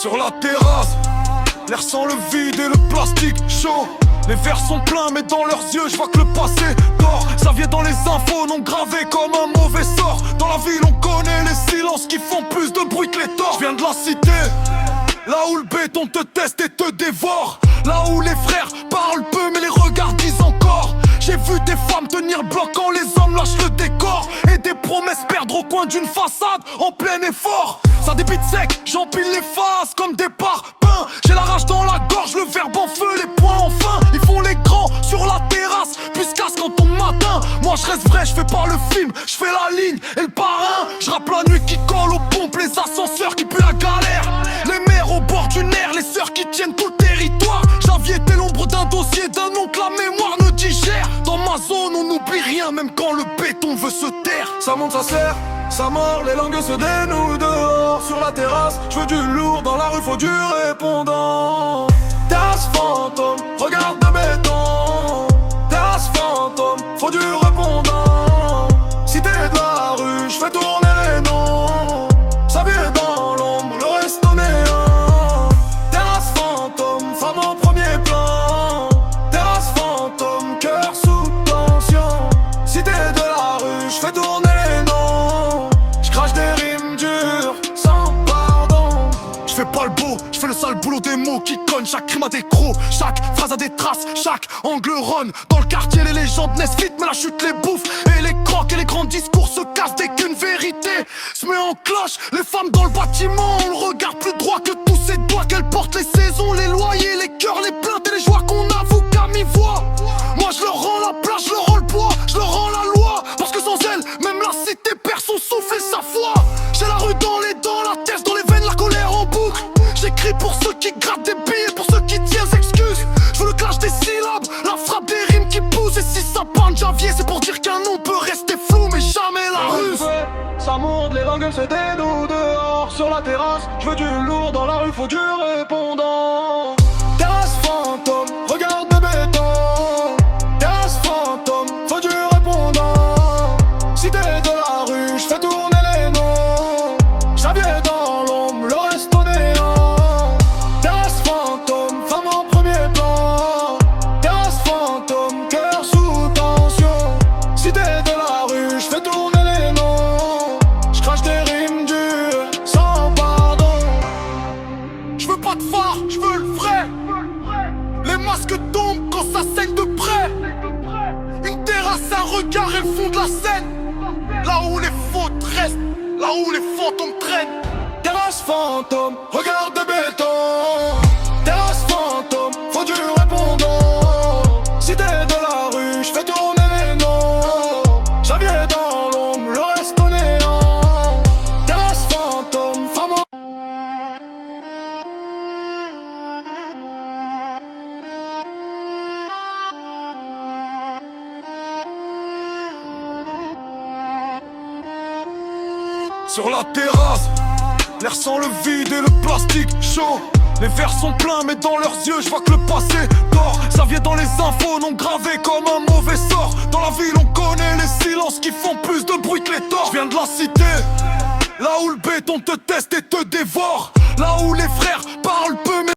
Sur la terrasse, l'air sent le vide et le plastique chaud. Les verres sont pleins mais dans leurs yeux je vois que le passé dort. Ça vient dans les infos non gravées comme un mauvais sort. Dans la ville on connaît les silences qui font plus de bruit que les torts. Je viens de la cité, là où le béton te teste et te dévore. Là où les frères parlent peu mais les regards disent encore. J'ai vu des femmes tenir le bloc quand les hommes lâchent le décor. Et des promesses perdre au coin d'une façade en plein effort. Ça débite sec, j'empile les faces comme des parpaings. J'ai la rage dans la gorge, le verbe en feu, les poings en fin. Ils font les grands sur la terrasse, puis se cassent quand on matin. Moi je reste vrai, je fais pas le film, je fais la ligne et le parrain. Je rappe la nuit qui colle aux pompes, les ascenseurs qui puent la galère. Les mères au bord du nerf, les sœurs qui tiennent tout le territoire. Javier était l'ombre d'un dossier, d'un nom que la mémoire ne digère. Dans ma zone on n'oublie rien, même quand le béton veut se taire. Ça monte, ça serre, ça mord, les langues se dénouent dehors. Sur la terrasse, je veux du lourd, dans la rue faut du répondant. Terrasse fantôme, regarde de béton. Terrasse fantôme, faut du répondant. Cité de la rue, je fais tourner les noms. Ça vient dans l'ombre, le reste au néant. Terrasse fantôme, femme en premier plan. Terrasse fantôme, cœur sous tension. Cité de la rue, je fais tourner les noms. Je crache des rimes dures, sans pardon. Je fais pas le beau, je fais le sale boulot des mots qui cognent. Chaque rime a des crocs, chaque phrase a des traces, chaque angle run. Dans le quartier les légendes naissent vite mais la chute les bouffe. Et les crocs et les grands discours se cassent dès qu'une vérité se met en cloche. Les femmes dans le bâtiment, on le regarde plus droit que tous ces doigts. Qu'elles portent les saisons, les loyers, les cœurs, les plaintes et les joies qu'on avoue qu'à mi-voix. Moi je leur rends la place, je leur rends le poids, je leur rends la loi. Parce que sans elle, même la cité perd son souffle et sa foi. J'ai la rue dans les dents, la tête dans les veines, la colère en boucle. J'écris pour ceux qui grattent des billets, pour ceux qui tiennent s'excusent. Je veux le clash des syllabes, la frappe des rimes qui poussent. Et si ça parle Javier, c'est pour dire qu'un nom peut rester flou, mais jamais la ruse. Ça monte, les langues se dénouent dehors. Sur la terrasse, je veux du lourd, dans la rue faut du répondant. Terrasse fantôme, regarde de béton. Terrasse fantôme, faut du répondant. Cité de la rue, je fais tourner les noms. Javier dans l'ombre, le reste au néant. Terrasse fantôme, femme en premier plan. Terrasse fantôme, cœur sous tension. Cité de la rue, je fais tourner les noms. Je crache des rimes dures, sans pardon. Je veux pas de phare, je veux le vrai. Les masques tombent quand ça saigne de près. Une terrasse, un regard et le fond de la scène. Là où les fautes restent, là où les fantômes traînent. Terrasse fantôme, regard de béton. Terrasse fantôme, faut du répondant. Cité de la rue, je fais tourner les noms. Javier dans l'ombre, le reste au néant. Terrasse fantôme, femme en... Sur la terrasse, l'air sent le vide et le plastique chaud. Les verres sont pleins mais dans leurs yeux je vois que le passé dort. Ça vient dans les infos non gravées comme un mauvais sort. Dans la ville on connaît les silences qui font plus de bruit que les torts. Je viens de la cité, là où le béton te teste et te dévore. Là où les frères parlent peu mais